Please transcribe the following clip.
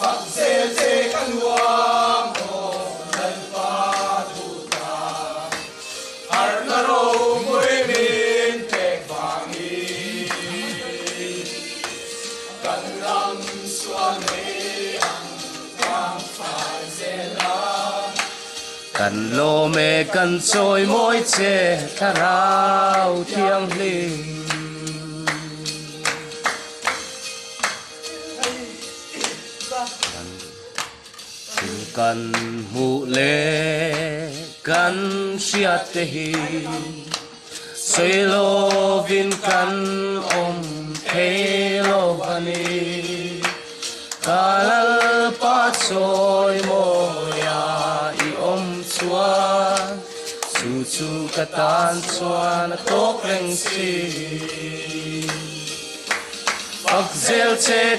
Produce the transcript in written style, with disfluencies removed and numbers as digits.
Pagzel te kaluang o nan patuta Arnaro mui min tek bangi Kan ram suami ang kang pagzela Kan lô mê kan trôi mỗi chê ta rao thiêng liêng kan mu lê kan siat te hi soi lo vin kan om thế lo vani kalal pa trôi moya i om chua su chu katan chua na tok reng si Pagzel che